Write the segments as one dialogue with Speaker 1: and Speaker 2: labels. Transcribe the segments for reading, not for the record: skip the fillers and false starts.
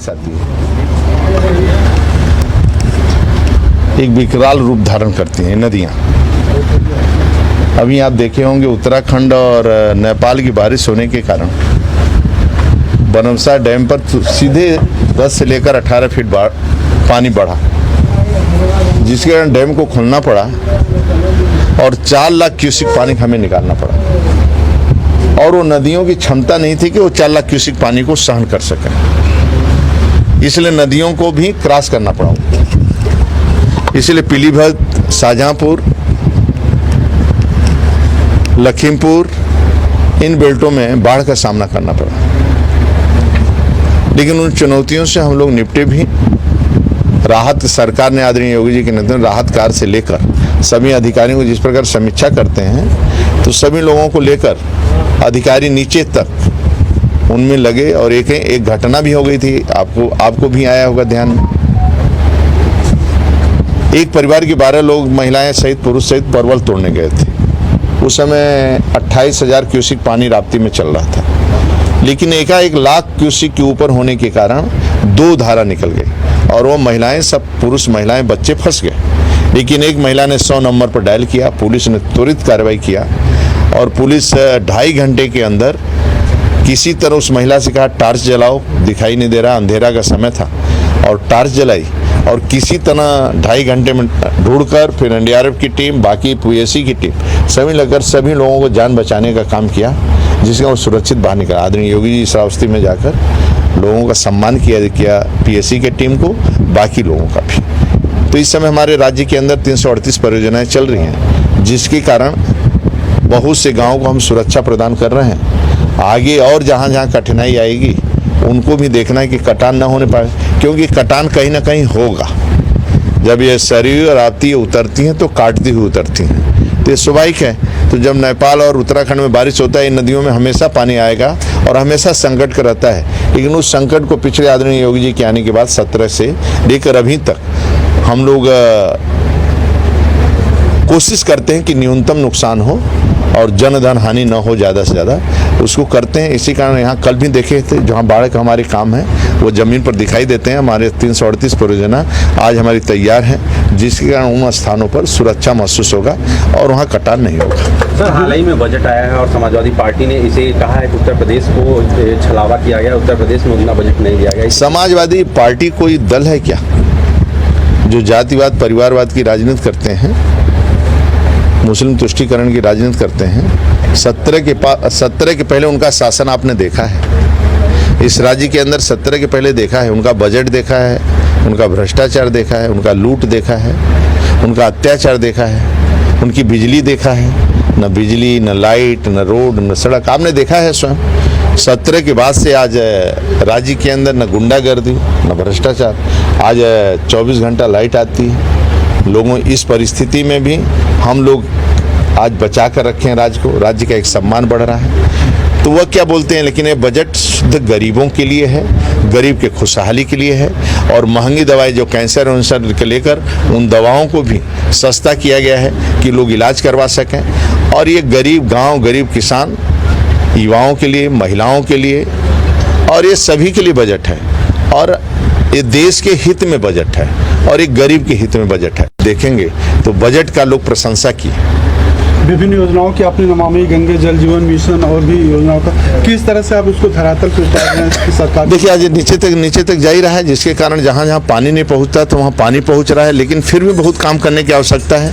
Speaker 1: बारिश आती है एक विकराल रूप धारण करती हैं नदियाँ। अभी आप देखे होंगे उत्तराखंड और नेपाल की बारिश होने के कारण बनमसा डैम पर सीधे 10 से लेकर 18 फीट पानी बढ़ा, जिसके कारण डैम को खोलना पड़ा और 4 लाख क्यूसेक पानी हमें निकालना पड़ा। और वो नदियों की क्षमता नहीं थी कि वो 4 लाख क्यूसेक पानी को सहन कर सकें, इसलिए नदियों को भी क्रॉस करना पड़ा। इसलिए पीलीभीत, शाहजहांपुर, लखीमपुर इन बेल्टों में बाढ़ का सामना करना पड़ा। लेकिन उन चुनौतियों से हम लोग निपटे भी। राहत सरकार ने आदरणीय योगी जी के नेतृत्व में राहत कार्य से लेकर सभी अधिकारियों को जिस प्रकार समीक्षा करते हैं, तो सभी लोगों को लेकर अधिकारी नीचे तक उनमें लगे। और एक घटना भी हो गई थी, आपको भी आया होगा ध्यान में। एक परिवार के 12 लोग, महिलाएं सहित पुरुष सहित, परवल तोड़ने गए थे। उस समय 28,000 क्यूसेक पानी राप्ती में चल रहा था, लेकिन एकाएक लाख क्यूसेक के ऊपर होने के कारण 2 धारा निकल गई और वो महिलाएं, सब पुरुष महिलाएं बच्चे फंस गए। लेकिन एक महिला ने 100 नंबर पर डायल किया, पुलिस ने त्वरित कार्रवाई किया और पुलिस 2.5 घंटे के अंदर किसी तरह उस महिला से कहा टार्च जलाओ, दिखाई नहीं दे रहा, अंधेरा का समय था, और टार्च जलाई और किसी तरह 2.5 घंटे में ढूंढकर फिर NDRF की टीम, बाकी PSC की टीम, सभी लगकर सभी लोगों को जान बचाने का काम किया, जिसका वो सुरक्षित बाहर निकला। आदरणीय योगी जी श्रावस्ती में जाकर लोगों का सम्मान किया PSC के टीम को, बाकी लोगों का भी। तो इस समय हमारे राज्य के अंदर 338 परियोजनाएं चल रही हैं, जिसके कारण बहुत से गाँव को हम सुरक्षा प्रदान कर रहे हैं। आगे और जहाँ जहाँ कठिनाई आएगी उनको भी देखना है कि कटान न होने पाए, क्योंकि कटान कहीं ना कहीं होगा। जब ये सरयू और राप्ती उतरती हैं तो काटती हुई उतरती हैं, तो ये स्वाभाविक है। तो जब नेपाल और उत्तराखंड में बारिश होता है, इन नदियों में हमेशा पानी आएगा और हमेशा संकट का रहता है। लेकिन उस संकट को पिछले आदरणीय योगी जी के आने के बाद 17 से लेकर अभी तक हम लोग कोशिश करते हैं कि न्यूनतम नुकसान हो और जनधन हानि न हो, ज़्यादा से ज़्यादा उसको करते हैं। इसी कारण यहाँ कल भी देखे थे, जहाँ बाढ़ का हमारे काम है वो ज़मीन पर दिखाई देते हैं। हमारे 338 परियोजना आज हमारी तैयार हैं, जिसके कारण उन स्थानों पर सुरक्षा महसूस होगा और वहाँ कटान नहीं होगा।
Speaker 2: सर, हाल ही में बजट आया है और समाजवादी पार्टी ने इसे कहा है कि उत्तर प्रदेश को छलावा किया गया, उत्तर प्रदेश में उतना बजट नहीं दिया गया। समाजवादी
Speaker 1: पार्टी कोई दल है क्या जो जातिवाद परिवारवाद की राजनीति करते हैं, मुस्लिम तुष्टीकरण की राजनीति करते हैं? 17 के पहले उनका शासन आपने देखा है इस राज्य के अंदर। 17 के पहले देखा है, उनका बजट देखा है, उनका भ्रष्टाचार देखा है, उनका लूट देखा है, उनका अत्याचार देखा है, उनकी बिजली देखा है। न बिजली, न लाइट, न रोड, न सड़क आपने देखा है स्वयं। 17 के बाद से आज राज्य के अंदर न गुंडागर्दी, न भ्रष्टाचार। आज 24 घंटा लाइट आती है लोगों। इस परिस्थिति में भी हम लोग आज बचा कर रखे हैं राज्य को, राज्य का एक सम्मान बढ़ रहा है। तो वह क्या बोलते हैं, लेकिन ये बजट शुद्ध गरीबों के लिए है, गरीब के खुशहाली के लिए है। और महंगी दवाई जो कैंसर वैंसर के लेकर उन दवाओं को भी सस्ता किया गया है कि लोग इलाज करवा सकें। और ये गरीब गांव, गरीब किसान, युवाओं के लिए, महिलाओं के लिए और ये सभी के लिए बजट है। और ये देश के हित में बजट है और एक गरीब के हित में बजट है। देखेंगे तो बजट का लोग प्रशंसा की।
Speaker 3: विभिन्न योजनाओं की आपने नमामि गंगे जल जीवन मिशन और भी योजनाओं का किस तरह से आप उसको धरातल पे उतार रहे हैं सरकार?
Speaker 1: देखिए, आज नीचे तक जा ही रहा है, जिसके कारण जहाँ जहाँ पानी नहीं पहुँचता तो वहाँ पानी पहुँच रहा है। लेकिन फिर भी बहुत काम करने की आवश्यकता है।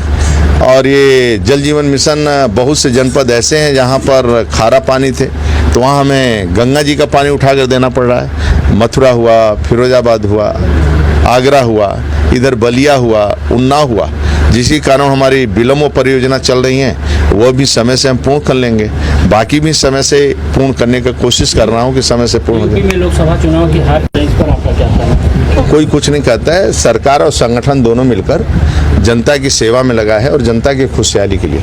Speaker 1: और ये जल जीवन मिशन, बहुत से जनपद ऐसे हैं जहाँ पर खारा पानी थे, तो वहाँ हमें गंगा जी का पानी उठा कर देना पड़ रहा है। मथुरा हुआ, फिरोजाबाद हुआ, आगरा हुआ, इधर बलिया हुआ, उन्नाव हुआ, जिसके कारण हमारी बिलम्ब परियोजना चल रही हैं, वह भी समय से हम पूर्ण कर लेंगे। बाकी भी समय से पूर्ण करने का कोशिश कर रहा हूँ कि समय से पूर्ण हो जाए।
Speaker 4: लोकसभा चुनाव की हार इस पर आपका क्या कहना है?
Speaker 1: कोई कुछ नहीं कहता है। सरकार और संगठन दोनों मिलकर जनता की सेवा में लगा है और जनता की खुशहाली के लिए।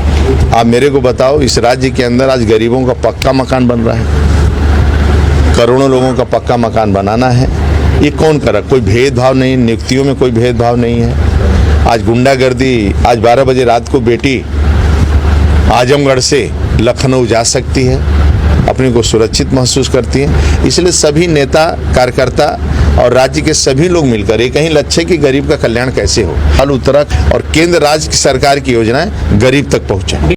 Speaker 1: आप मेरे को बताओ, इस राज्य के अंदर आज गरीबों का पक्का मकान बन रहा है, करोड़ों लोगों का पक्का मकान बनाना है। ये कौन कर रहा? कोई भेदभाव नहीं, नियुक्तियों में कोई भेदभाव नहीं है। आज गुंडागर्दी, आज 12 बजे रात को बेटी आजमगढ़ से लखनऊ जा सकती है, अपने को सुरक्षित महसूस करती है। इसलिए सभी नेता कार्यकर्ता और राज्य के सभी लोग मिलकर एक ही लक्ष्य कि गरीब का कल्याण कैसे हो, हल उत्तरा और केंद्र राज्य की सरकार की योजनाएं गरीब तक पहुंचे।